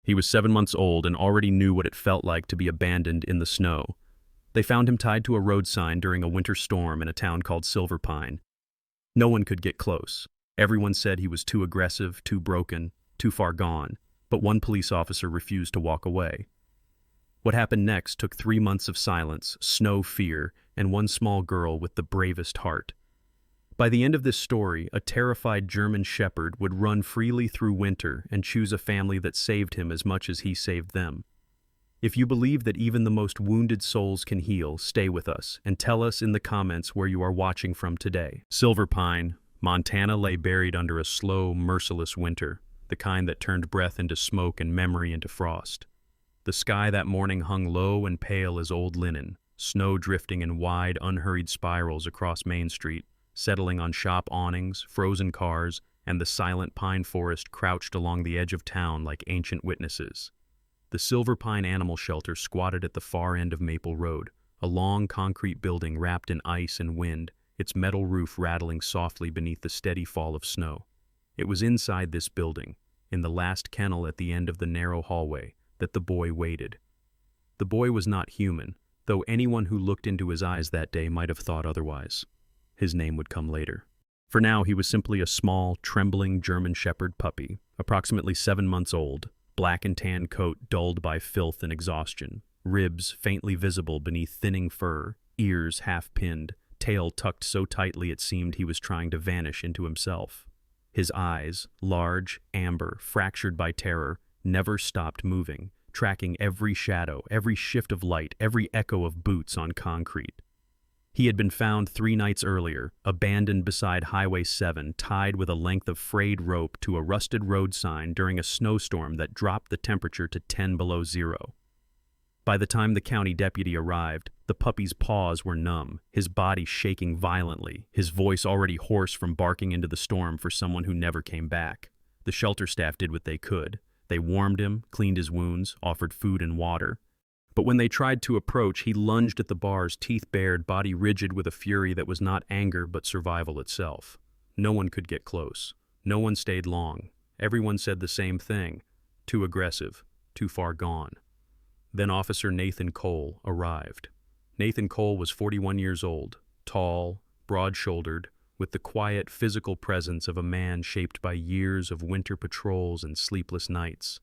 He was 7 months old and already knew what it felt like to be abandoned in the snow. They found him tied to a road sign during a winter storm in a town called Silver Pine. No one could get close. Everyone said he was too aggressive, too broken, too far gone, but one police officer refused to walk away. What happened next took 3 months of silence, snow fear, and one small girl with the bravest heart. By the end of this story, a terrified German shepherd would run freely through winter and choose a family that saved him as much as he saved them. If you believe that even the most wounded souls can heal, stay with us and tell us in the comments where you are watching from today. Silver Pine, Montana lay buried under a slow, merciless winter, the kind that turned breath into smoke and memory into frost. The sky that morning hung low and pale as old linen, snow drifting in wide, unhurried spirals across Main Street, settling on shop awnings, frozen cars, and the silent pine forest crouched along the edge of town like ancient witnesses. The Silver Pine Animal Shelter squatted at the far end of Maple Road, a long concrete building wrapped in ice and wind, its metal roof rattling softly beneath the steady fall of snow. It was inside this building, in the last kennel at the end of the narrow hallway, that the boy waited. The boy was not human, though anyone who looked into his eyes that day might have thought otherwise. His name would come later. For now, he was simply a small, trembling German Shepherd puppy, approximately 7 months old, black and tan coat dulled by filth and exhaustion, ribs faintly visible beneath thinning fur, ears half-pinned, tail tucked so tightly it seemed he was trying to vanish into himself. His eyes, large, amber, fractured by terror, never stopped moving, tracking every shadow, every shift of light, every echo of boots on concrete. He had been found 3 nights earlier, abandoned beside Highway 7, tied with a length of frayed rope to a rusted road sign during a snowstorm that dropped the temperature to 10 below zero. By the time the county deputy arrived, the puppy's paws were numb, his body shaking violently, his voice already hoarse from barking into the storm for someone who never came back. The shelter staff did what they could. They warmed him, cleaned his wounds, offered food and water. But when they tried to approach, he lunged at the bars, teeth bared, body rigid with a fury that was not anger but survival itself. No one could get close. No one stayed long. Everyone said the same thing. Too aggressive. Too far gone. Then Officer Nathan Cole arrived. Nathan Cole was 41 years old, tall, broad-shouldered, with the quiet physical presence of a man shaped by years of winter patrols and sleepless nights.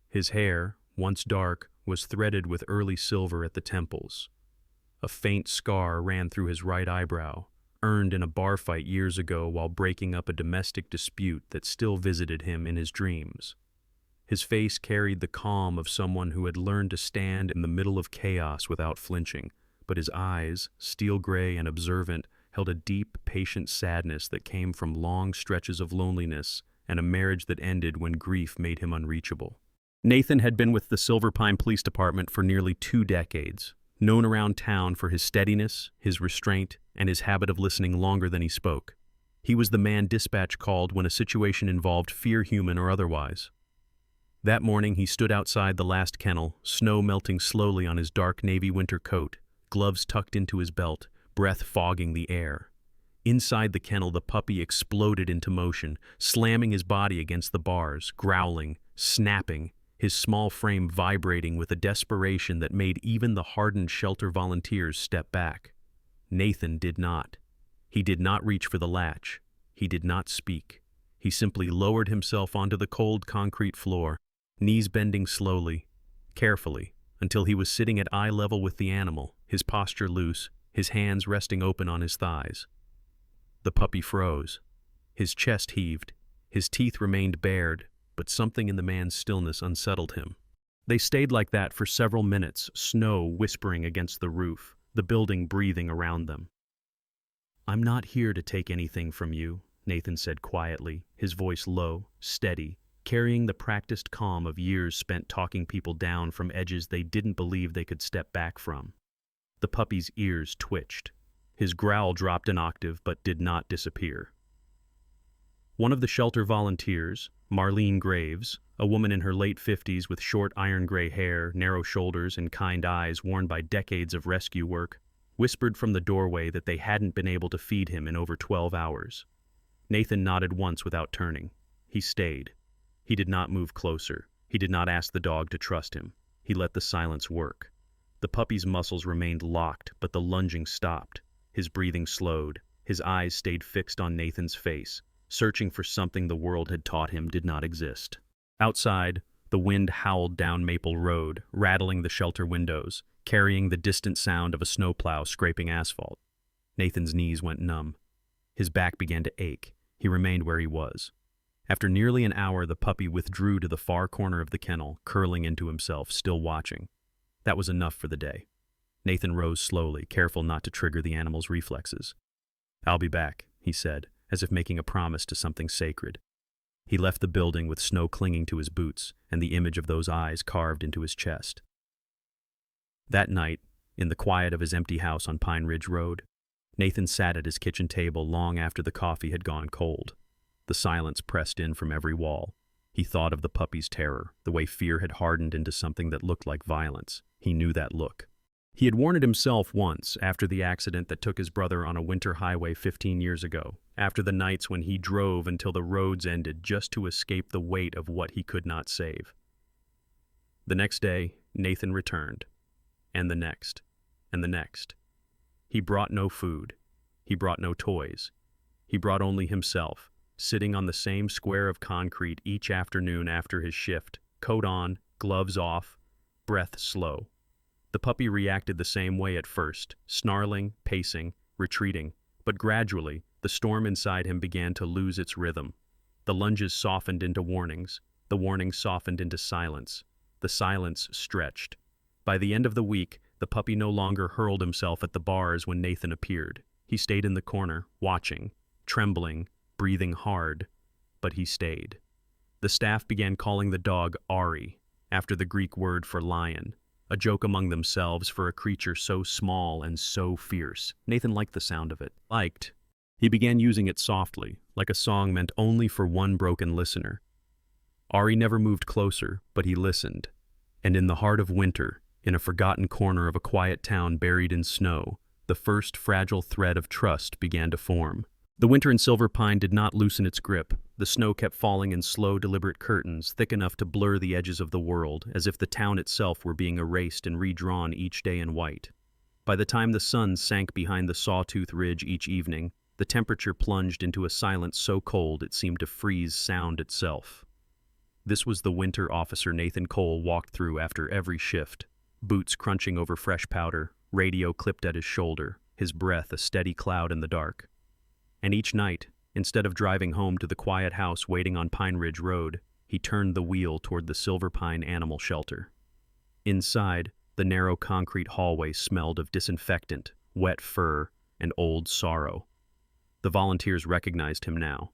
His hair, once dark, was threaded with early silver at the temples. A faint scar ran through his right eyebrow, earned in a bar fight years ago while breaking up a domestic dispute that still visited him in his dreams. His face carried the calm of someone who had learned to stand in the middle of chaos without flinching, but his eyes, steel gray and observant, held a deep, patient sadness that came from long stretches of loneliness and a marriage that ended when grief made him unreachable. Nathan had been with the Silver Pine Police Department for nearly 2 decades, known around town for his steadiness, his restraint, and his habit of listening longer than he spoke. He was the man dispatch called when a situation involved fear, human or otherwise. That morning he stood outside the last kennel, snow melting slowly on his dark navy winter coat, gloves tucked into his belt, breath fogging the air. Inside the kennel, the puppy exploded into motion, slamming his body against the bars, growling, snapping, his small frame vibrating with a desperation that made even the hardened shelter volunteers step back. Nathan did not. He did not reach for the latch. He did not speak. He simply lowered himself onto the cold concrete floor, knees bending slowly, carefully, until he was sitting at eye level with the animal, his posture loose, his hands resting open on his thighs. The puppy froze. His chest heaved. His teeth remained bared, but something in the man's stillness unsettled him. They stayed like that for several minutes, snow whispering against the roof, the building breathing around them. "I'm not here to take anything from you," Nathan said quietly, his voice low, steady, carrying the practiced calm of years spent talking people down from edges they didn't believe they could step back from. The puppy's ears twitched. His growl dropped an octave but did not disappear. One of the shelter volunteers, Marlene Graves, a woman in her late 50s with short iron gray hair, narrow shoulders, and kind eyes worn by decades of rescue work, whispered from the doorway that they hadn't been able to feed him in over 12 hours. Nathan nodded once without turning. He stayed. He did not move closer. He did not ask the dog to trust him. He let the silence work. The puppy's muscles remained locked, but the lunging stopped. His breathing slowed. His eyes stayed fixed on Nathan's face, searching for something the world had taught him did not exist. Outside, the wind howled down Maple Road, rattling the shelter windows, carrying the distant sound of a snowplow scraping asphalt. Nathan's knees went numb. His back began to ache. He remained where he was. After nearly an hour, the puppy withdrew to the far corner of the kennel, curling into himself, still watching. That was enough for the day. Nathan rose slowly, careful not to trigger the animal's reflexes. "I'll be back," he said, as if making a promise to something sacred. He left the building with snow clinging to his boots and the image of those eyes carved into his chest. That night, in the quiet of his empty house on Pine Ridge Road, Nathan sat at his kitchen table long after the coffee had gone cold. The silence pressed in from every wall. He thought of the puppy's terror, the way fear had hardened into something that looked like violence. He knew that look. He had worn it himself once, after the accident that took his brother on a winter highway 15 years ago, after the nights when he drove until the roads ended just to escape the weight of what he could not save. The next day, Nathan returned, and the next, and the next. He brought no food. He brought no toys. He brought only himself, sitting on the same square of concrete each afternoon after his shift, coat on, gloves off, breath slow. The puppy reacted the same way at first, snarling, pacing, retreating, but gradually, the storm inside him began to lose its rhythm. The lunges softened into warnings. The warnings softened into silence. The silence stretched. By the end of the week, the puppy no longer hurled himself at the bars when Nathan appeared. He stayed in the corner, watching, trembling, breathing hard, but he stayed. The staff began calling the dog Ari, after the Greek word for lion, a joke among themselves for a creature so small and so fierce. Nathan liked the sound of it. He began using it softly, like a song meant only for one broken listener. Ari never moved closer, but he listened. And in the heart of winter, in a forgotten corner of a quiet town buried in snow, the first fragile thread of trust began to form. The winter in Silver Pine did not loosen its grip. The snow kept falling in slow, deliberate curtains, thick enough to blur the edges of the world, as if the town itself were being erased and redrawn each day in white. By the time the sun sank behind the Sawtooth Ridge each evening, the temperature plunged into a silence so cold it seemed to freeze sound itself. This was the winter officer Nathan Cole walked through after every shift, boots crunching over fresh powder, radio clipped at his shoulder, his breath a steady cloud in the dark. And each night, instead of driving home to the quiet house waiting on Pine Ridge Road, he turned the wheel toward the Silver Pine Animal Shelter. Inside, the narrow concrete hallway smelled of disinfectant, wet fur, and old sorrow. The volunteers recognized him now.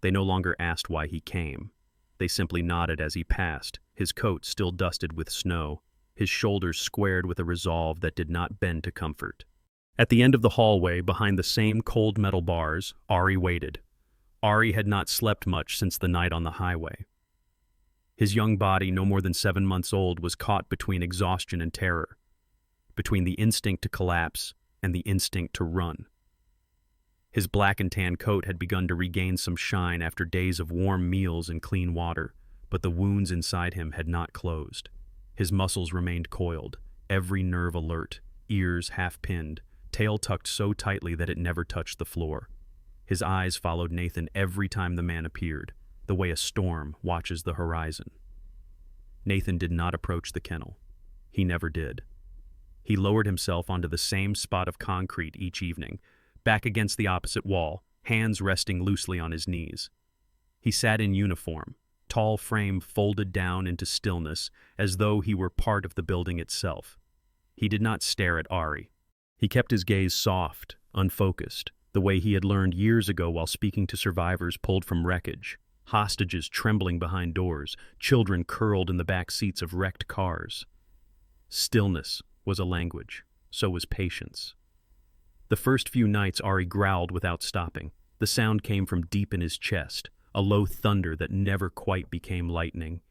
They no longer asked why he came. They simply nodded as he passed, his coat still dusted with snow, his shoulders squared with a resolve that did not bend to comfort. At the end of the hallway, behind the same cold metal bars, Ari waited. Ari had not slept much since the night on the highway. His young body, no more than 7 months old, was caught between exhaustion and terror, between the instinct to collapse and the instinct to run. His black and tan coat had begun to regain some shine after days of warm meals and clean water, but the wounds inside him had not closed. His muscles remained coiled, every nerve alert, ears half-pinned, tail tucked so tightly that it never touched the floor. His eyes followed Nathan every time the man appeared, the way a storm watches the horizon. Nathan did not approach the kennel. He never did. He lowered himself onto the same spot of concrete each evening, back against the opposite wall, hands resting loosely on his knees. He sat in uniform, tall frame folded down into stillness, as though he were part of the building itself. He did not stare at Ari. He kept his gaze soft, unfocused, the way he had learned years ago while speaking to survivors pulled from wreckage, hostages trembling behind doors, children curled in the back seats of wrecked cars. Stillness was a language, so was patience. The first few nights Ari growled without stopping. The sound came from deep in his chest, a low thunder that never quite became lightning.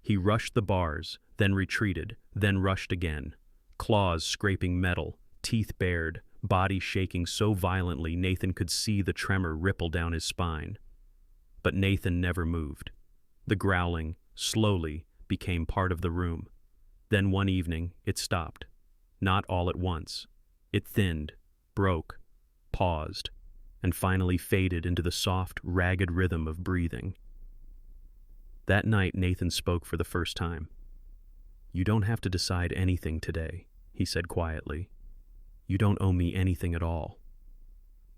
He rushed the bars, then retreated, then rushed again, claws scraping metal, teeth bared, body shaking so violently Nathan could see the tremor ripple down his spine. But Nathan never moved. The growling, slowly, became part of the room. Then one evening, it stopped. Not all at once. It thinned, broke, paused, and finally faded into the soft, ragged rhythm of breathing. That night, Nathan spoke for the first time. "You don't have to decide anything today," he said quietly. "You don't owe me anything at all."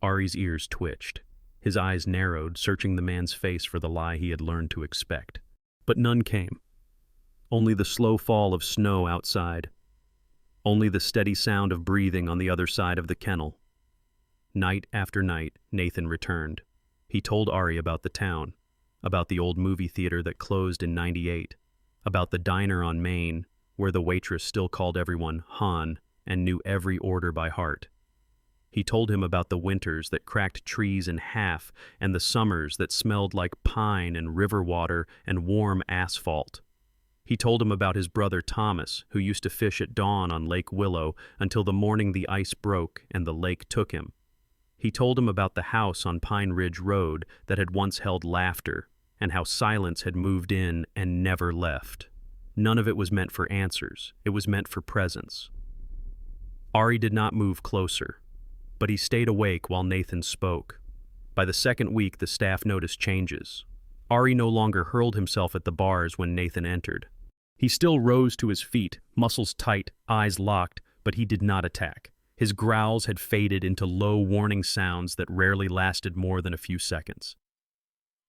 Ari's ears twitched. His eyes narrowed, searching the man's face for the lie he had learned to expect. But none came. Only the slow fall of snow outside. Only the steady sound of breathing on the other side of the kennel. Night after night, Nathan returned. He told Ari about the town, about the old movie theater that closed in '98, about the diner on Main, where the waitress still called everyone Han and knew every order by heart. He told him about the winters that cracked trees in half and the summers that smelled like pine and river water and warm asphalt. He told him about his brother Thomas, who used to fish at dawn on Lake Willow until the morning the ice broke and the lake took him. He told him about the house on Pine Ridge Road that had once held laughter, and how silence had moved in and never left. None of it was meant for answers. It was meant for presence. Ari did not move closer, but he stayed awake while Nathan spoke. By the second week, the staff noticed changes. Ari no longer hurled himself at the bars when Nathan entered. He still rose to his feet, muscles tight, eyes locked, but he did not attack. His growls had faded into low warning sounds that rarely lasted more than a few seconds.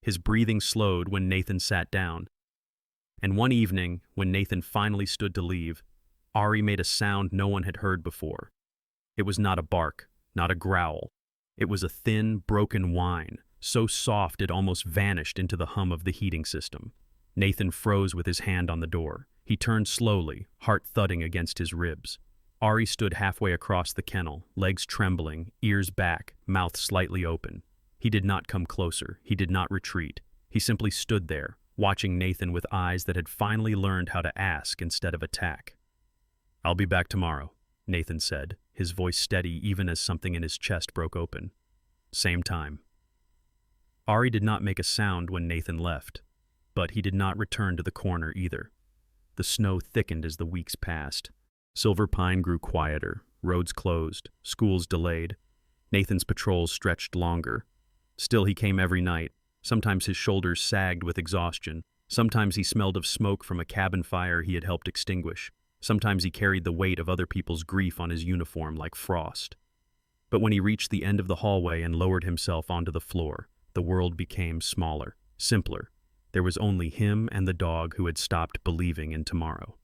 His breathing slowed when Nathan sat down. And one evening, when Nathan finally stood to leave, Ari made a sound no one had heard before. It was not a bark, not a growl. It was a thin, broken whine, so soft it almost vanished into the hum of the heating system. Nathan froze with his hand on the door. He turned slowly, heart thudding against his ribs. Ari stood halfway across the kennel, legs trembling, ears back, mouth slightly open. He did not come closer. He did not retreat. He simply stood there, watching Nathan with eyes that had finally learned how to ask instead of attack. "I'll be back tomorrow," Nathan said, his voice steady even as something in his chest broke open. "Same time." Ari did not make a sound when Nathan left, but he did not return to the corner either. The snow thickened as the weeks passed. Silver Pine grew quieter, roads closed, schools delayed. Nathan's patrols stretched longer. Still, he came every night. Sometimes his shoulders sagged with exhaustion. Sometimes he smelled of smoke from a cabin fire he had helped extinguish. Sometimes he carried the weight of other people's grief on his uniform like frost. But when he reached the end of the hallway and lowered himself onto the floor, the world became smaller, simpler. There was only him and the dog who had stopped believing in tomorrow.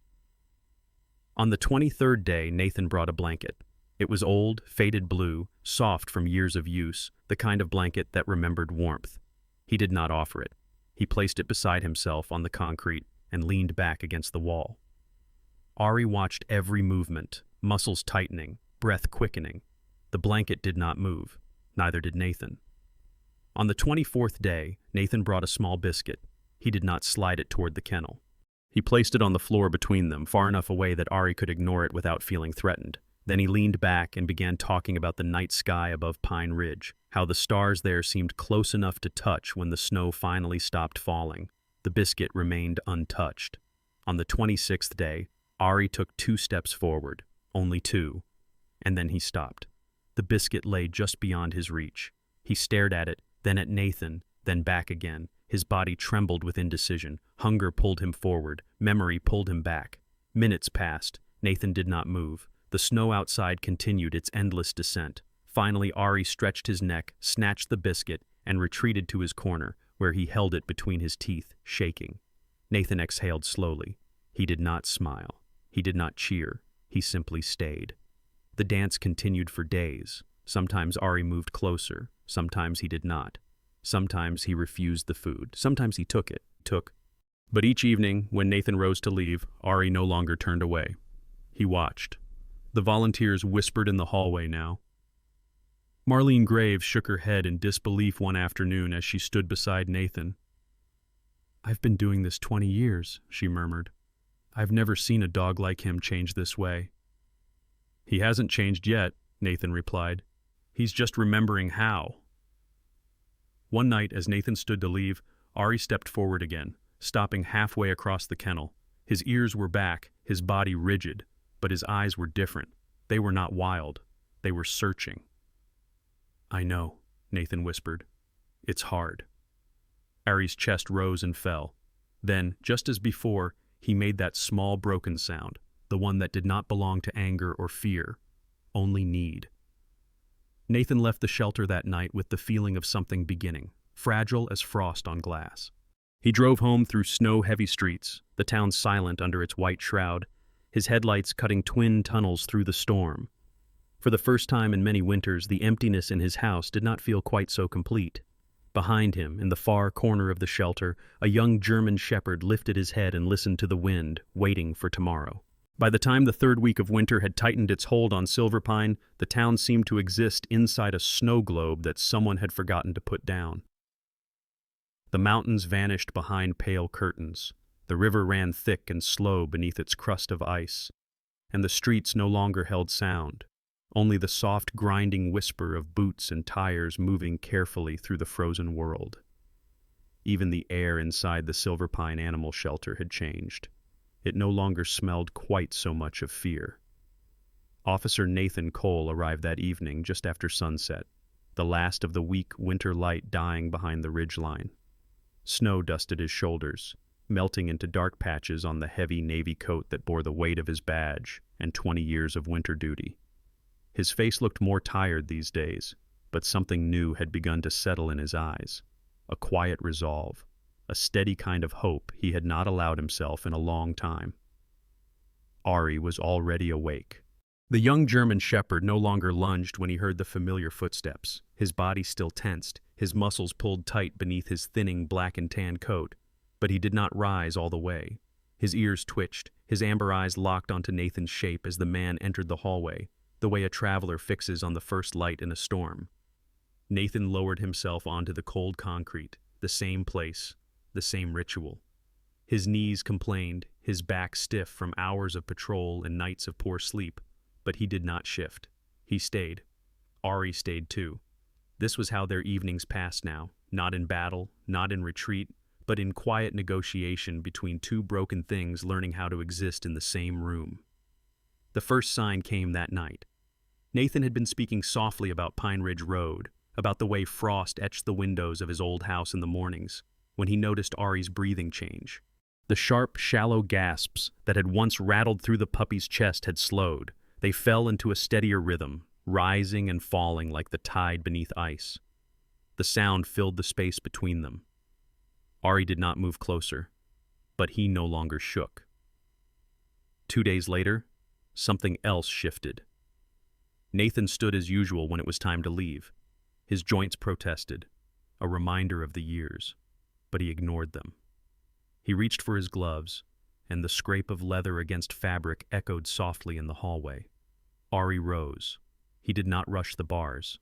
On the 23rd day, Nathan brought a blanket. It was old, faded blue, soft from years of use, the kind of blanket that remembered warmth. He did not offer it. He placed it beside himself on the concrete and leaned back against the wall. Ari watched every movement, muscles tightening, breath quickening. The blanket did not move. Neither did Nathan. On the 24th day, Nathan brought a small biscuit. He did not slide it toward the kennel. He placed it on the floor between them, far enough away that Ari could ignore it without feeling threatened. Then he leaned back and began talking about the night sky above Pine Ridge, how the stars there seemed close enough to touch when the snow finally stopped falling. The biscuit remained untouched. On the 26th day, Ari took 2 steps forward, only 2, and then he stopped. The biscuit lay just beyond his reach. He stared at it, then at Nathan, then back again. His body trembled with indecision. Hunger pulled him forward. Memory pulled him back. Minutes passed. Nathan did not move. The snow outside continued its endless descent. Finally, Ari stretched his neck, snatched the biscuit, and retreated to his corner, where he held it between his teeth, shaking. Nathan exhaled slowly. He did not smile. He did not cheer. He simply stayed. The dance continued for days. Sometimes Ari moved closer. Sometimes he did not. Sometimes he refused the food. Sometimes he took it. But each evening, when Nathan rose to leave, Ari no longer turned away. He watched. The volunteers whispered in the hallway now. Marlene Graves shook her head in disbelief one afternoon as she stood beside Nathan. "I've been doing this 20 years, she murmured. "I've never seen a dog like him change this way." "He hasn't changed yet," Nathan replied. "He's just remembering how." One night, as Nathan stood to leave, Ari stepped forward again, stopping halfway across the kennel. His ears were back, his body rigid, but his eyes were different. They were not wild. They were searching. "I know," Nathan whispered. "It's hard." Ari's chest rose and fell. Then, just as before, he made that small broken sound, the one that did not belong to anger or fear, only need. Nathan left the shelter that night with the feeling of something beginning, fragile as frost on glass. He drove home through snow-heavy streets, the town silent under its white shroud, his headlights cutting twin tunnels through the storm. For the first time in many winters, the emptiness in his house did not feel quite so complete. Behind him, in the far corner of the shelter, a young German shepherd lifted his head and listened to the wind, waiting for tomorrow. By the time the third week of winter had tightened its hold on Silverpine, the town seemed to exist inside a snow globe that someone had forgotten to put down. The mountains vanished behind pale curtains. The river ran thick and slow beneath its crust of ice, and the streets no longer held sound, only the soft grinding whisper of boots and tires moving carefully through the frozen world. Even the air inside the Silverpine animal shelter had changed. It no longer smelled quite so much of fear. Officer Nathan Cole arrived that evening just after sunset, the last of the weak winter light dying behind the ridgeline. Snow dusted his shoulders, melting into dark patches on the heavy navy coat that bore the weight of his badge and 20 years of winter duty. His face looked more tired these days, but something new had begun to settle in his eyes, a quiet resolve, a steady kind of hope he had not allowed himself in a long time. Ari was already awake. The young German shepherd no longer lunged when he heard the familiar footsteps, his body still tensed, his muscles pulled tight beneath his thinning black and tan coat, but he did not rise all the way. His ears twitched, his amber eyes locked onto Nathan's shape as the man entered the hallway, the way a traveler fixes on the first light in a storm. Nathan lowered himself onto the cold concrete, the same place, the same ritual. His knees complained, his back stiff from hours of patrol and nights of poor sleep, but he did not shift. He stayed. Ari stayed too. This was how their evenings passed now, not in battle, not in retreat, but in quiet negotiation between two broken things learning how to exist in the same room. The first sign came that night. Nathan had been speaking softly about Pine Ridge Road, about the way frost etched the windows of his old house in the mornings, when he noticed Ari's breathing change. The sharp, shallow gasps that had once rattled through the puppy's chest had slowed. They fell into a steadier rhythm, rising and falling like the tide beneath ice. The sound filled the space between them. Ari did not move closer, but he no longer shook. 2 days later, something else shifted. Nathan stood as usual when it was time to leave. His joints protested, a reminder of the years, but he ignored them. He reached for his gloves, and the scrape of leather against fabric echoed softly in the hallway. Ari rose. He did not rush the bars.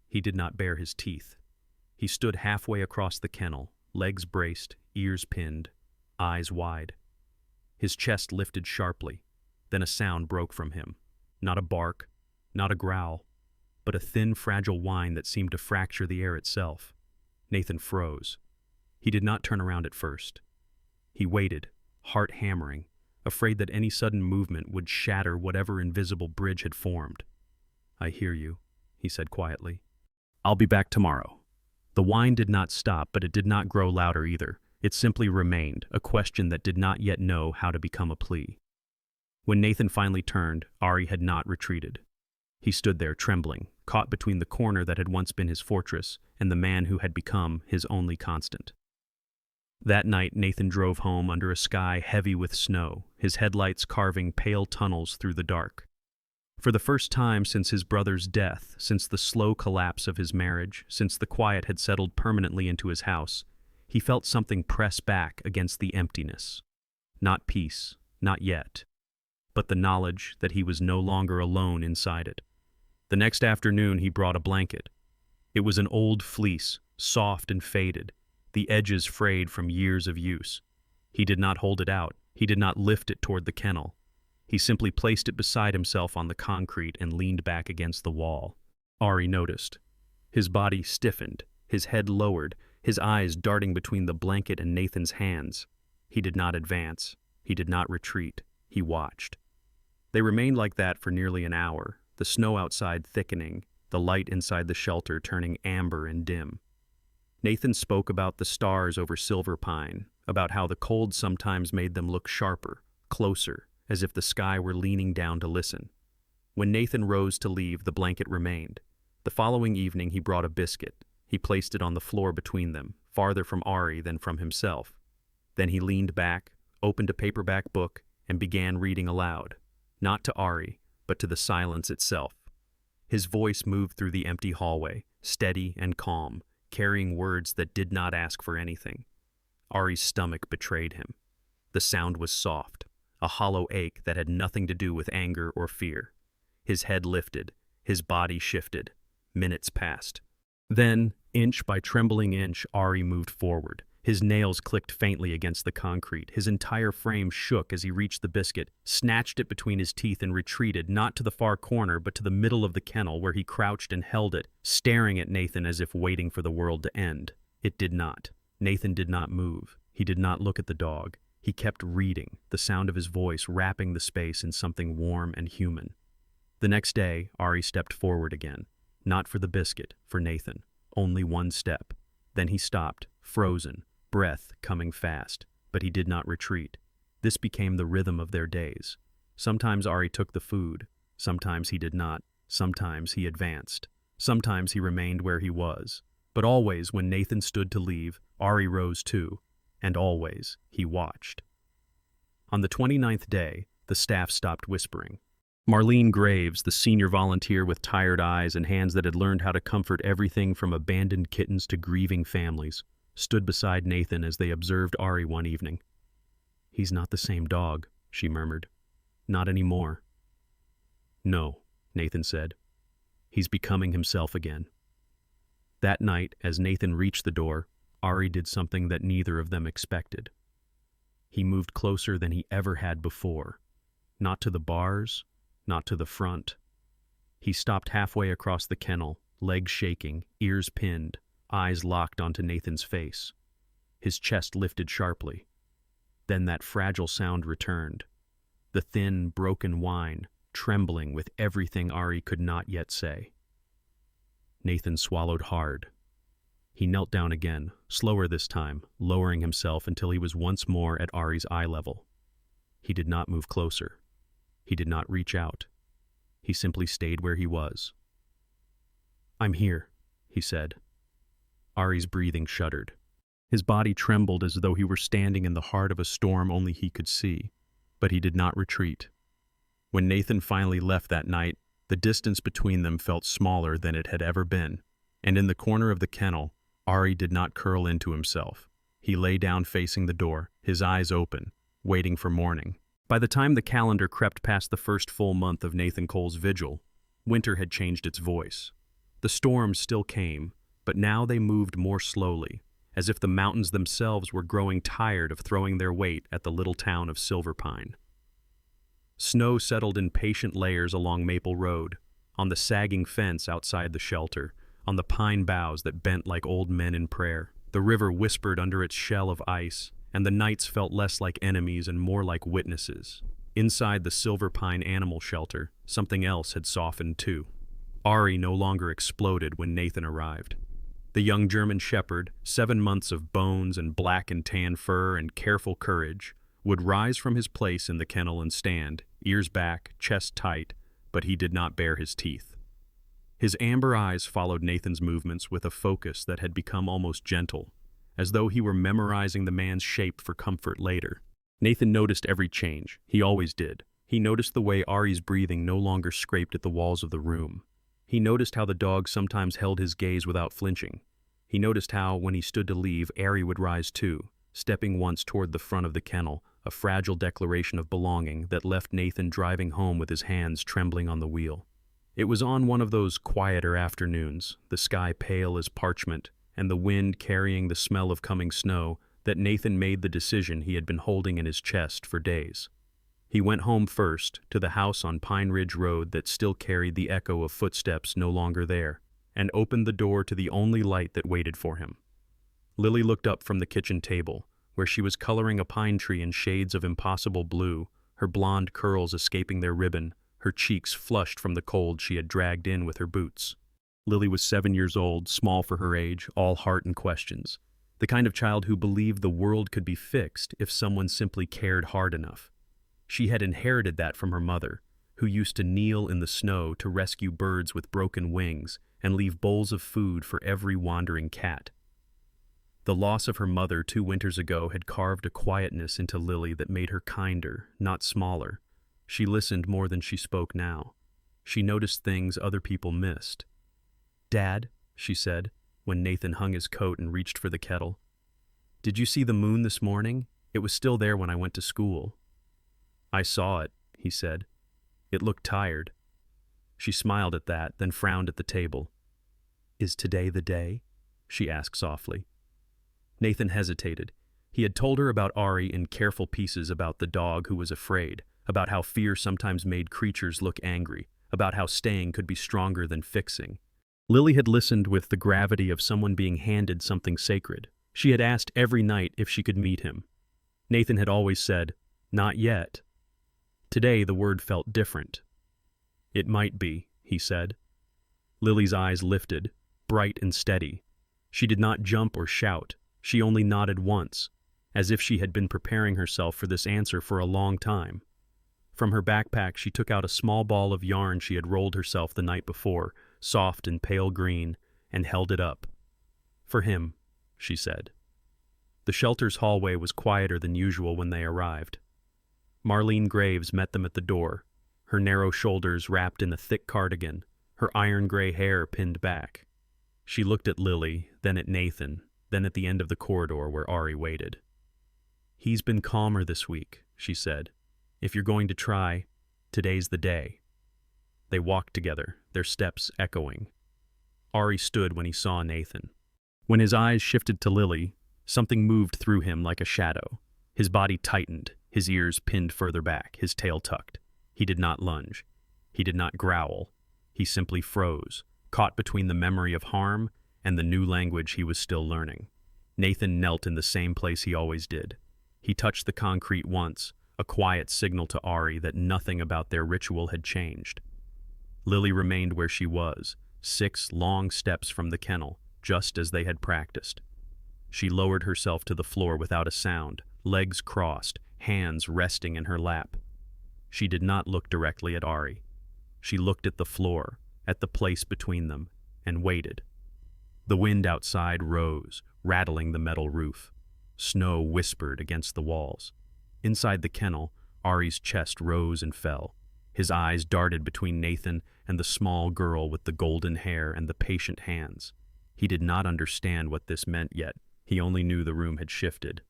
He did not bare his teeth. He stood halfway across the kennel, legs braced, ears pinned, eyes wide. His chest lifted sharply. Then a sound broke from him. Not a bark, not a growl, but a thin, fragile whine that seemed to fracture the air itself. Nathan froze. He did not turn around at first. He waited, heart hammering, afraid that any sudden movement would shatter whatever invisible bridge had formed. "I hear you," he said quietly. "I'll be back tomorrow." The whine did not stop, but it did not grow louder either. It simply remained, a question that did not yet know how to become a plea. When Nathan finally turned, Ari had not retreated. He stood there trembling, caught between the corner that had once been his fortress and the man who had become his only constant. That night, Nathan drove home under a sky heavy with snow, his headlights carving pale tunnels through the dark. For the first time since his brother's death, since the slow collapse of his marriage, since the quiet had settled permanently into his house, he felt something press back against the emptiness. Not peace, not yet, but the knowledge that he was no longer alone inside it. The next afternoon he brought a blanket. It was an old fleece, soft and faded, the edges frayed from years of use. He did not hold it out. He did not lift it toward the kennel. He simply placed it beside himself on the concrete and leaned back against the wall. Ari noticed. His body stiffened, his head lowered, his eyes darting between the blanket and Nathan's hands. He did not advance. He He did not retreat. He watched. They remained like that for nearly an hour, the snow outside thickening, the light inside the shelter turning amber and dim. Nathan spoke about the stars over Silver Pine, about how the cold sometimes made them look sharper, closer, as if the sky were leaning down to listen. When Nathan rose to leave, the blanket remained. The following evening he brought a biscuit. He placed it on the floor between them, farther from Ari than from himself. Then he leaned back, opened a paperback book, and began reading aloud, not to Ari, but to the silence itself. His voice moved through the empty hallway, steady and calm, carrying words that did not ask for anything. Ari's stomach betrayed him. The sound was soft, a hollow ache that had nothing to do with anger or fear. His head lifted, his body shifted. Minutes passed. Then, inch by trembling inch, Ari moved forward. His nails clicked faintly against the concrete. His entire frame shook as he reached the biscuit, snatched it between his teeth and retreated, not to the far corner, but to the middle of the kennel where he crouched and held it, staring at Nathan as if waiting for the world to end. It did not. Nathan did not move. He did not look at the dog. He kept reading, the sound of his voice wrapping the space in something warm and human. The next day, Ari stepped forward again. Not for the biscuit, for Nathan. Only one step. Then he stopped, frozen, breath coming fast, but he did not retreat. This became the rhythm of their days. Sometimes Ari took the food. Sometimes he did not. Sometimes he advanced. Sometimes he remained where he was. But always, when Nathan stood to leave, Ari rose too. And always, he watched. On the 29th day, the staff stopped whispering. Marlene Graves, the senior volunteer with tired eyes and hands that had learned how to comfort everything from abandoned kittens to grieving families, stood beside Nathan as they observed Ari one evening. "He's not the same dog," she murmured. "Not anymore." "No," Nathan said. "He's becoming himself again." That night, as Nathan reached the door, Ari did something that neither of them expected. He moved closer than he ever had before. Not to the bars, not to the front. He stopped halfway across the kennel, legs shaking, ears pinned, eyes locked onto Nathan's face. His chest lifted sharply. Then that fragile sound returned. The thin, broken whine, trembling with everything Ari could not yet say. Nathan swallowed hard. He knelt down again, slower this time, lowering himself until he was once more at Ari's eye level. He did not move closer. He did not reach out. He simply stayed where he was. "I'm here," he said. Ari's breathing shuddered. His body trembled as though he were standing in the heart of a storm only he could see, but he did not retreat. When Nathan finally left that night, the distance between them felt smaller than it had ever been, and in the corner of the kennel, Ari did not curl into himself. He lay down facing the door, his eyes open, waiting for morning. By the time the calendar crept past the first full month of Nathan Cole's vigil, winter had changed its voice. The storms still came, but now they moved more slowly, as if the mountains themselves were growing tired of throwing their weight at the little town of Silver Pine. Snow settled in patient layers along Maple Road, on the sagging fence outside the shelter, on the pine boughs that bent like old men in prayer. The river whispered under its shell of ice, and the nights felt less like enemies and more like witnesses. Inside the Silver Pine animal shelter, something else had softened too. Ari no longer exploded when Nathan arrived. The young German shepherd, 7 months of bones and black and tan fur and careful courage, would rise from his place in the kennel and stand, ears back, chest tight, but he did not bare his teeth. His amber eyes followed Nathan's movements with a focus that had become almost gentle, as though he were memorizing the man's shape for comfort later. Nathan noticed every change. He always did. He noticed the way Ari's breathing no longer scraped at the walls of the room. He noticed how the dog sometimes held his gaze without flinching. He noticed how, when he stood to leave, Ari would rise too, stepping once toward the front of the kennel, a fragile declaration of belonging that left Nathan driving home with his hands trembling on the wheel. It was on one of those quieter afternoons, the sky pale as parchment, and the wind carrying the smell of coming snow, that Nathan made the decision he had been holding in his chest for days. He went home first, to the house on Pine Ridge Road that still carried the echo of footsteps no longer there, and opened the door to the only light that waited for him. Lily looked up from the kitchen table, where she was coloring a pine tree in shades of impossible blue, her blonde curls escaping their ribbon, her cheeks flushed from the cold she had dragged in with her boots. Lily was 7 years old, small for her age, all heart and questions. The kind of child who believed the world could be fixed if someone simply cared hard enough. She had inherited that from her mother, who used to kneel in the snow to rescue birds with broken wings and leave bowls of food for every wandering cat. The loss of her mother 2 winters ago had carved a quietness into Lily that made her kinder, not smaller. She listened more than she spoke now. She noticed things other people missed. "Dad," she said, when Nathan hung his coat and reached for the kettle. "Did you see the moon this morning? It was still there when I went to school." "I saw it," he said. "It looked tired." She smiled at that, then frowned at the table. "Is today the day?" she asked softly. Nathan hesitated. He had told her about Ari in careful pieces about the dog who was afraid, about how fear sometimes made creatures look angry, about how staying could be stronger than fixing. Lily had listened with the gravity of someone being handed something sacred. She had asked every night if she could meet him. Nathan had always said, "Not yet." Today the word felt different. "It might be," he said. Lily's eyes lifted, bright and steady. She did not jump or shout. She only nodded once, as if she had been preparing herself for this answer for a long time. From her backpack she took out a small ball of yarn she had rolled herself the night before, soft and pale green, and held it up. "For him," she said. The shelter's hallway was quieter than usual when they arrived. Marlene Graves met them at the door, her narrow shoulders wrapped in a thick cardigan, her iron-gray hair pinned back. She looked at Lily, then at Nathan, then at the end of the corridor where Ari waited. "He's been calmer this week," she said. "If you're going to try, today's the day." They walked together, their steps echoing. Ari stood when he saw Nathan. When his eyes shifted to Lily, something moved through him like a shadow. His body tightened, his ears pinned further back, his tail tucked. He did not lunge. He did not growl. He simply froze, caught between the memory of harm and the new language he was still learning. Nathan knelt in the same place he always did. He touched the concrete once, a quiet signal to Ari that nothing about their ritual had changed. Lily remained where she was, 6 long steps from the kennel, just as they had practiced. She lowered herself to the floor without a sound, legs crossed, hands resting in her lap. She did not look directly at Ari. She looked at the floor, at the place between them, and waited. The wind outside rose, rattling the metal roof. Snow whispered against the walls. Inside the kennel, Ari's chest rose and fell. His eyes darted between Nathan and the small girl with the golden hair and the patient hands. He did not understand what this meant yet. He only knew the room had shifted.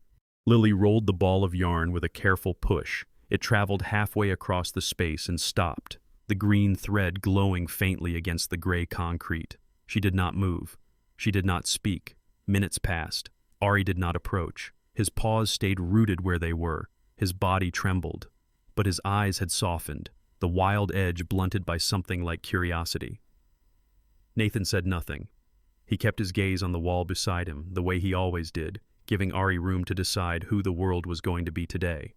Lily rolled the ball of yarn with a careful push. It traveled halfway across the space and stopped, the green thread glowing faintly against the gray concrete. She did not move. She did not speak. Minutes passed. Ari did not approach. His paws stayed rooted where they were. His body trembled. But his eyes had softened, the wild edge blunted by something like curiosity. Nathan said nothing. He kept his gaze on the wall beside him, the way he always did, giving Ari room to decide who the world was going to be today.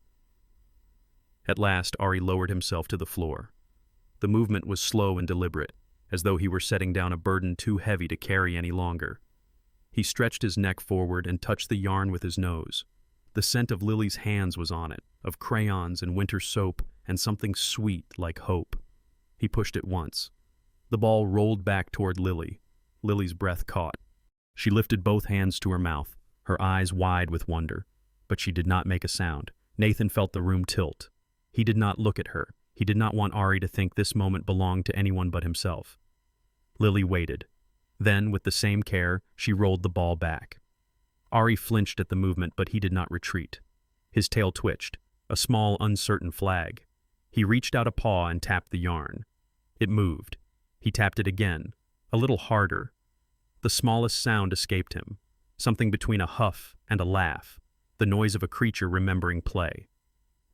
At last, Ari lowered himself to the floor. The movement was slow and deliberate, as though he were setting down a burden too heavy to carry any longer. He stretched his neck forward and touched the yarn with his nose. The scent of Lily's hands was on it, of crayons and winter soap and something sweet like hope. He pushed it once. The ball rolled back toward Lily. Lily's breath caught. She lifted both hands to her mouth, her eyes wide with wonder, but she did not make a sound. Nathan felt the room tilt. He did not look at her. He did not want Ari to think this moment belonged to anyone but himself. Lily waited. Then, with the same care, she rolled the ball back. Ari flinched at the movement, but he did not retreat. His tail twitched, a small, uncertain flag. He reached out a paw and tapped the yarn. It moved. He tapped it again, a little harder. The smallest sound escaped him, something between a huff and a laugh, the noise of a creature remembering play.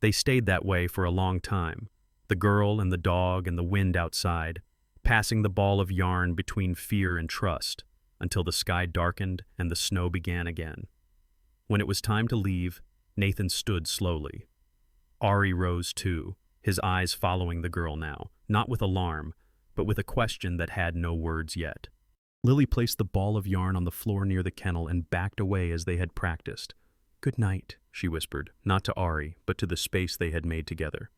They stayed that way for a long time, the girl and the dog and the wind outside, passing the ball of yarn between fear and trust, until the sky darkened and the snow began again. When it was time to leave, Nathan stood slowly. Ari rose too, his eyes following the girl now, not with alarm, but with a question that had no words yet. Lily placed the ball of yarn on the floor near the kennel and backed away as they had practiced. "Good night," she whispered, not to Ari, but to the space they had made together.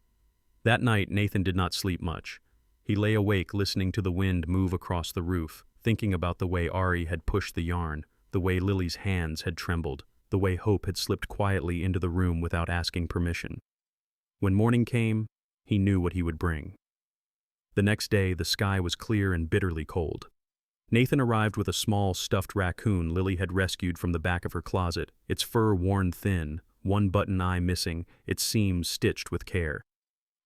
That night, Nathan did not sleep much. He lay awake listening to the wind move across the roof, thinking about the way Ari had pushed the yarn, the way Lily's hands had trembled, the way Hope had slipped quietly into the room without asking permission. When morning came, he knew what he would bring. The next day, the sky was clear and bitterly cold. Nathan arrived with a small stuffed raccoon Lily had rescued from the back of her closet, its fur worn thin, one button eye missing, its seams stitched with care.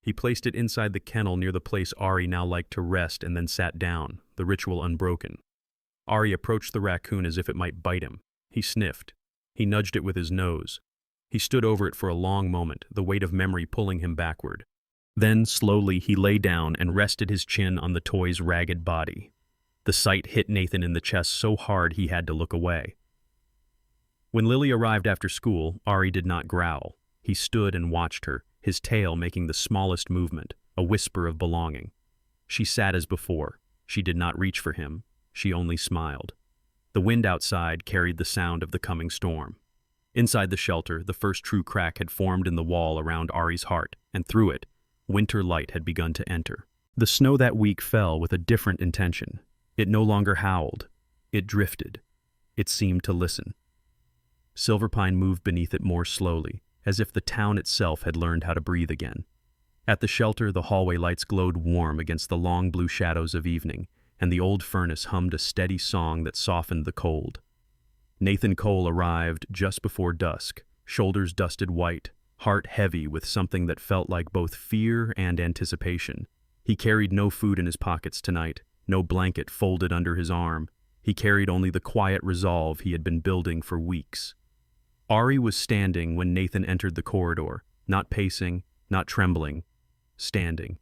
He placed it inside the kennel near the place Ari now liked to rest and then sat down, the ritual unbroken. Ari approached the raccoon as if it might bite him. He sniffed. He nudged it with his nose. He stood over it for a long moment, the weight of memory pulling him backward. Then, slowly, he lay down and rested his chin on the toy's ragged body. The sight hit Nathan in the chest so hard he had to look away. When Lily arrived after school, Ari did not growl. He stood and watched her, his tail making the smallest movement, a whisper of belonging. She sat as before. She did not reach for him. She only smiled. The wind outside carried the sound of the coming storm. Inside the shelter, the first true crack had formed in the wall around Ari's heart, and through it, winter light had begun to enter. The snow that week fell with a different intention. It no longer howled. It drifted. It seemed to listen. Silverpine moved beneath it more slowly, as if the town itself had learned how to breathe again. At the shelter, the hallway lights glowed warm against the long blue shadows of evening, and the old furnace hummed a steady song that softened the cold. Nathan Cole arrived just before dusk, shoulders dusted white, heart heavy with something that felt like both fear and anticipation. He carried no food in his pockets tonight, no blanket folded under his arm. He carried only the quiet resolve he had been building for weeks. Ari was standing when Nathan entered the corridor, not pacing, not trembling, standing.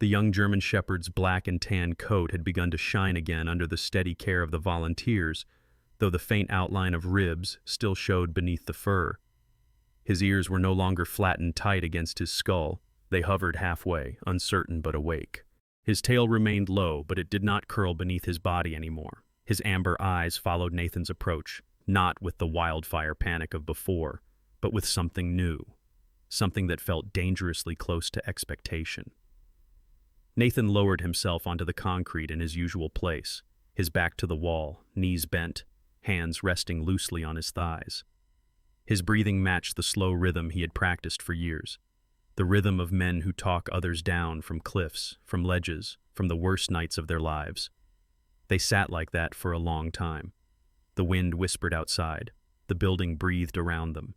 The young German shepherd's black and tan coat had begun to shine again under the steady care of the volunteers, though the faint outline of ribs still showed beneath the fur. His ears were no longer flattened tight against his skull. They hovered halfway, uncertain but awake. His tail remained low, but it did not curl beneath his body anymore. His amber eyes followed Nathan's approach, not with the wildfire panic of before, but with something new, something that felt dangerously close to expectation. Nathan lowered himself onto the concrete in his usual place, his back to the wall, knees bent, hands resting loosely on his thighs. His breathing matched the slow rhythm he had practiced for years, the rhythm of men who talk others down from cliffs, from ledges, from the worst nights of their lives. They sat like that for a long time. The wind whispered outside. The building breathed around them.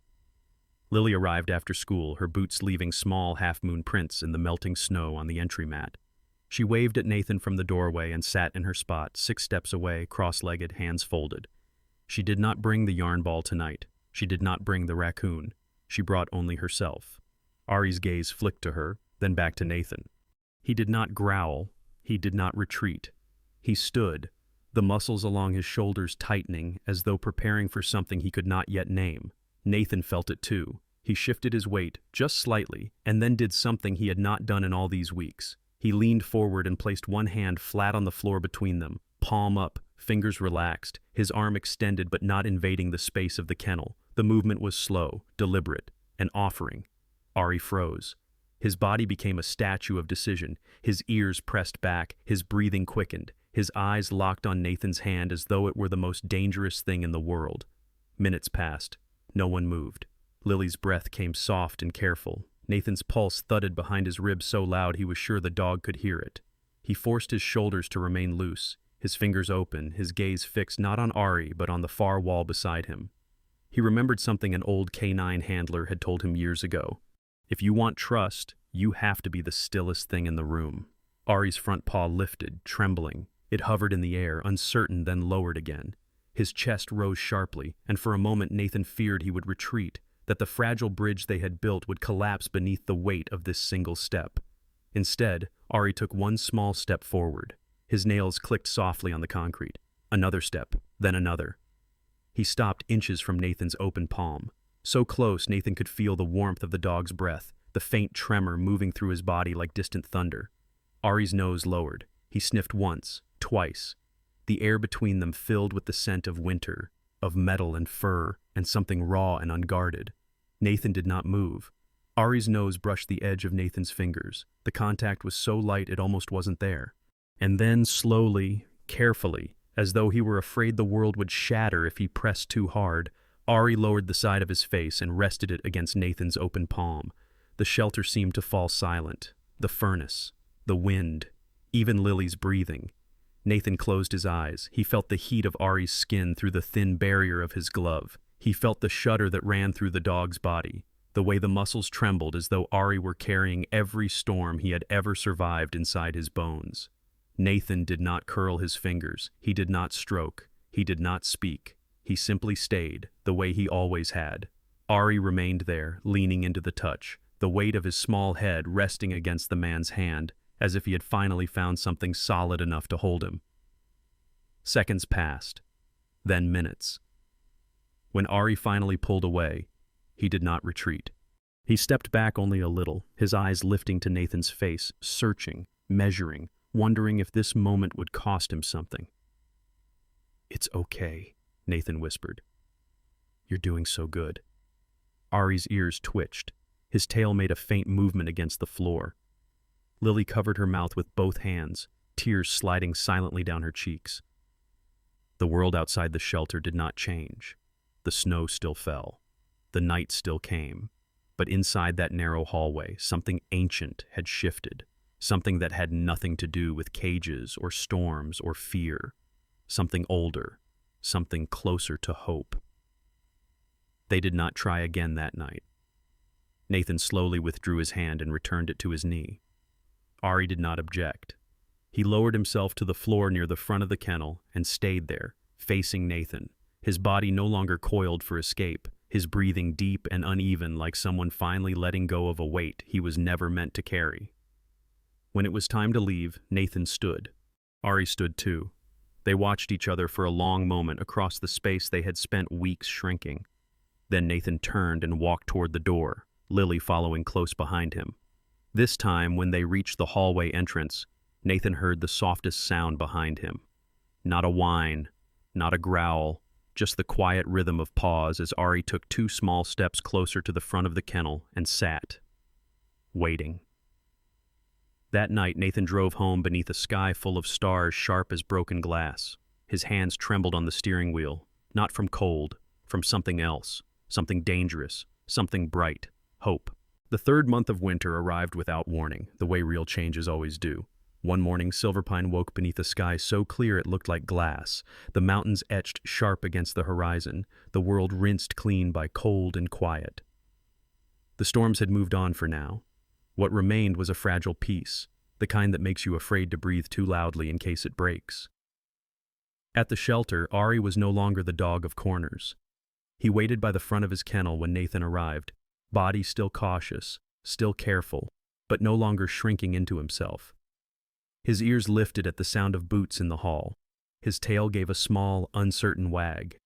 Lily arrived after school, her boots leaving small half-moon prints in the melting snow on the entry mat. She waved at Nathan from the doorway and sat in her spot, 6 steps away, cross-legged, hands folded. She did not bring the yarn ball tonight. She did not bring the raccoon. She brought only herself. Ari's gaze flicked to her, then back to Nathan. He did not growl. He did not retreat. He stood, the muscles along his shoulders tightening as though preparing for something he could not yet name. Nathan felt it too. He shifted his weight, just slightly, and then did something he had not done in all these weeks. He leaned forward and placed one hand flat on the floor between them, palm up, fingers relaxed, his arm extended but not invading the space of the kennel. The movement was slow, deliberate, an offering. Ari froze. His body became a statue of decision, his ears pressed back, his breathing quickened, his eyes locked on Nathan's hand as though it were the most dangerous thing in the world. Minutes passed. No one moved. Lily's breath came soft and careful. Nathan's pulse thudded behind his ribs so loud he was sure the dog could hear it. He forced his shoulders to remain loose, his fingers open, his gaze fixed not on Ari but on the far wall beside him. He remembered something an old canine handler had told him years ago. If you want trust, you have to be the stillest thing in the room. Ari's front paw lifted, trembling. It hovered in the air, uncertain, then lowered again. His chest rose sharply, and for a moment Nathan feared he would retreat, that the fragile bridge they had built would collapse beneath the weight of this single step. Instead, Ari took one small step forward. His nails clicked softly on the concrete. Another step, then another. He stopped inches from Nathan's open palm. So close, Nathan could feel the warmth of the dog's breath, the faint tremor moving through his body like distant thunder. Ari's nose lowered. He sniffed once, twice. The air between them filled with the scent of winter, of metal and fur, and something raw and unguarded. Nathan did not move. Ari's nose brushed the edge of Nathan's fingers. The contact was so light it almost wasn't there. And then, slowly, carefully, as though he were afraid the world would shatter if he pressed too hard, Ari lowered the side of his face and rested it against Nathan's open palm. The shelter seemed to fall silent. The furnace, the wind, even Lily's breathing. Nathan closed his eyes. He felt the heat of Ari's skin through the thin barrier of his glove. He felt the shudder that ran through the dog's body, the way the muscles trembled as though Ari were carrying every storm he had ever survived inside his bones. Nathan did not curl his fingers. He did not stroke. He did not speak. He simply stayed, the way he always had. Ari remained there, leaning into the touch, the weight of his small head resting against the man's hand, as if he had finally found something solid enough to hold him. Seconds passed, then minutes. When Ari finally pulled away, he did not retreat. He stepped back only a little, his eyes lifting to Nathan's face, searching, measuring, wondering if this moment would cost him something. "It's okay," Nathan whispered. "You're doing so good." Ari's ears twitched. His tail made a faint movement against the floor. Lily covered her mouth with both hands, tears sliding silently down her cheeks. The world outside the shelter did not change. The snow still fell. The night still came. But inside that narrow hallway, something ancient had shifted. Something that had nothing to do with cages or storms or fear. Something older. Something closer to hope. They did not try again that night. Nathan slowly withdrew his hand and returned it to his knee. Ari did not object. He lowered himself to the floor near the front of the kennel and stayed there, facing Nathan, his body no longer coiled for escape, his breathing deep and uneven like someone finally letting go of a weight he was never meant to carry. When it was time to leave, Nathan stood. Ari stood too. They watched each other for a long moment across the space they had spent weeks shrinking. Then Nathan turned and walked toward the door, Lily following close behind him. This time, when they reached the hallway entrance, Nathan heard the softest sound behind him. Not a whine, not a growl, just the quiet rhythm of pause as Ari took 2 small steps closer to the front of the kennel and sat, waiting. That night, Nathan drove home beneath a sky full of stars sharp as broken glass. His hands trembled on the steering wheel, not from cold, from something else, something dangerous, something bright, hope. The 3rd month of winter arrived without warning, the way real changes always do. One morning, Silverpine woke beneath a sky so clear it looked like glass, the mountains etched sharp against the horizon, the world rinsed clean by cold and quiet. The storms had moved on for now. What remained was a fragile peace, the kind that makes you afraid to breathe too loudly in case it breaks. At the shelter, Ari was no longer the dog of corners. He waited by the front of his kennel when Nathan arrived, body still cautious, still careful, but no longer shrinking into himself. His ears lifted at the sound of boots in the hall. His tail gave a small, uncertain wag.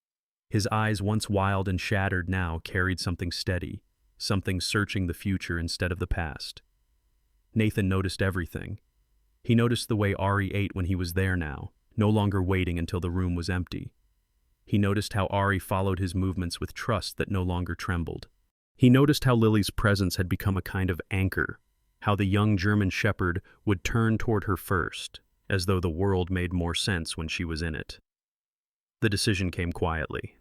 His eyes, once wild and shattered, now carried something steady, something searching the future instead of the past. Nathan noticed everything. He noticed the way Ari ate when he was there now, no longer waiting until the room was empty. He noticed how Ari followed his movements with trust that no longer trembled. He noticed how Lily's presence had become a kind of anchor, how the young German shepherd would turn toward her first, as though the world made more sense when she was in it. The decision came quietly.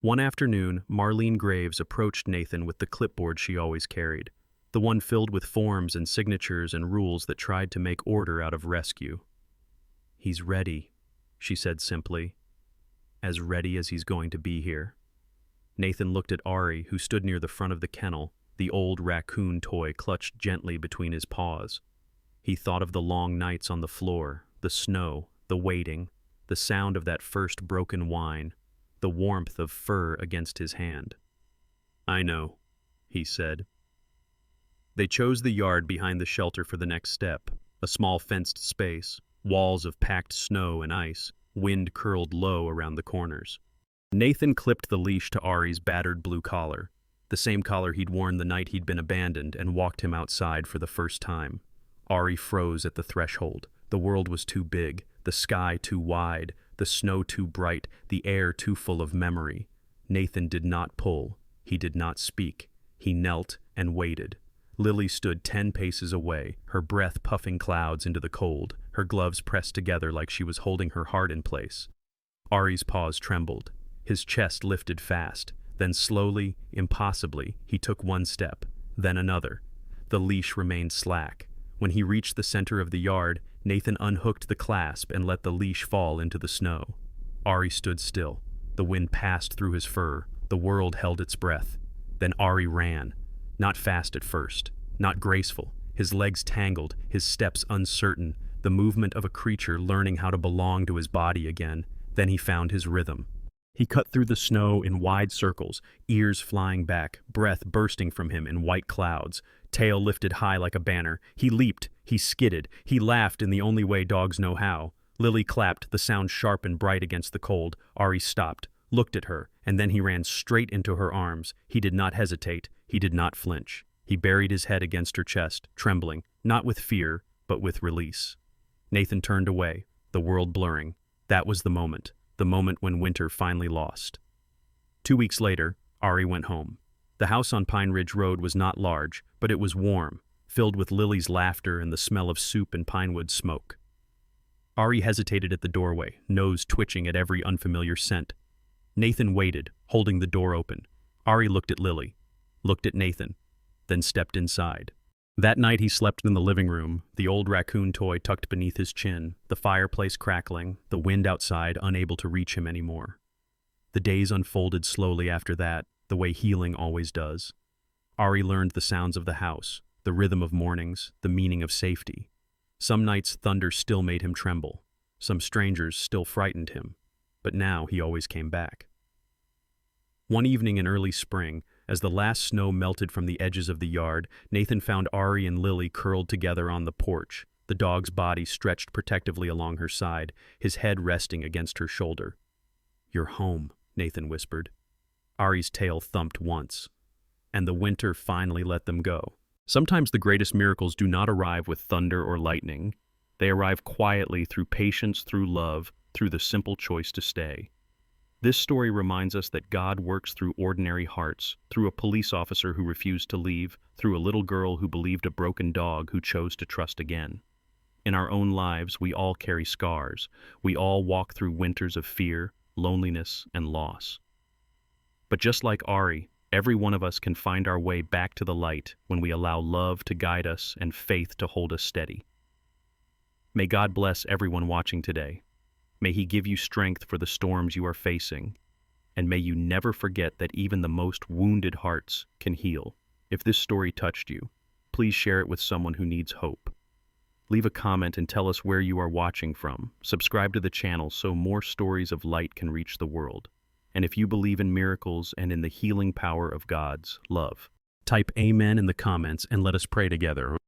One afternoon, Marlene Graves approached Nathan with the clipboard she always carried, the one filled with forms and signatures and rules that tried to make order out of rescue. "He's ready," she said simply, "as ready as he's going to be here." Nathan looked at Ari, who stood near the front of the kennel, the old raccoon toy clutched gently between his paws. He thought of the long nights on the floor, the snow, the waiting, the sound of that first broken whine, the warmth of fur against his hand. "I know," he said. They chose the yard behind the shelter for the next step, a small fenced space, walls of packed snow and ice, wind curled low around the corners. Nathan clipped the leash to Ari's battered blue collar, the same collar he'd worn the night he'd been abandoned, and walked him outside for the first time. Ari froze at the threshold. The world was too big, the sky too wide, the snow too bright, the air too full of memory. Nathan did not pull. He did not speak. He knelt and waited. Lily stood 10 paces away, her breath puffing clouds into the cold, her gloves pressed together like she was holding her heart in place. Ari's paws trembled. His chest lifted fast. Then slowly, impossibly, he took one step, then another. The leash remained slack. When he reached the center of the yard, Nathan unhooked the clasp and let the leash fall into the snow. Ari stood still. The wind passed through his fur. The world held its breath. Then Ari ran. Not fast at first, not graceful. His legs tangled, his steps uncertain, the movement of a creature learning how to belong to his body again. Then he found his rhythm. He cut through the snow in wide circles, ears flying back, breath bursting from him in white clouds, tail lifted high like a banner. He leaped, he skidded, he laughed in the only way dogs know how. Lily clapped, the sound sharp and bright against the cold. Ari stopped, looked at her, and then he ran straight into her arms. He did not hesitate, he did not flinch. He buried his head against her chest, trembling, not with fear, but with release. Nathan turned away, the world blurring. That was the moment when winter finally lost. 2 weeks later, Ari went home. The house on Pine Ridge Road was not large, but it was warm, filled with Lily's laughter and the smell of soup and pinewood smoke. Ari hesitated at the doorway, nose twitching at every unfamiliar scent. Nathan waited, holding the door open. Ari looked at Lily, looked at Nathan, then stepped inside. That night he slept in the living room, the old raccoon toy tucked beneath his chin, the fireplace crackling, the wind outside unable to reach him anymore. The days unfolded slowly after that, the way healing always does. Ari learned the sounds of the house, the rhythm of mornings, the meaning of safety. Some nights thunder still made him tremble. Some strangers still frightened him. But now he always came back. One evening in early spring, as the last snow melted from the edges of the yard, Nathan found Ari and Lily curled together on the porch, the dog's body stretched protectively along her side, his head resting against her shoulder. "You're home," Nathan whispered. Ari's tail thumped once, and the winter finally let them go. Sometimes the greatest miracles do not arrive with thunder or lightning. They arrive quietly through patience, through love, through the simple choice to stay. This story reminds us that God works through ordinary hearts, through a police officer who refused to leave, through a little girl who believed a broken dog who chose to trust again. In our own lives, we all carry scars. We all walk through winters of fear, loneliness, and loss. But just like Ari, every one of us can find our way back to the light when we allow love to guide us and faith to hold us steady. May God bless everyone watching today. May He give you strength for the storms you are facing, and may you never forget that even the most wounded hearts can heal. If this story touched you, please share it with someone who needs hope. Leave a comment and tell us where you are watching from. Subscribe to the channel so more stories of light can reach the world. And if you believe in miracles and in the healing power of God's love, type Amen in the comments and let us pray together.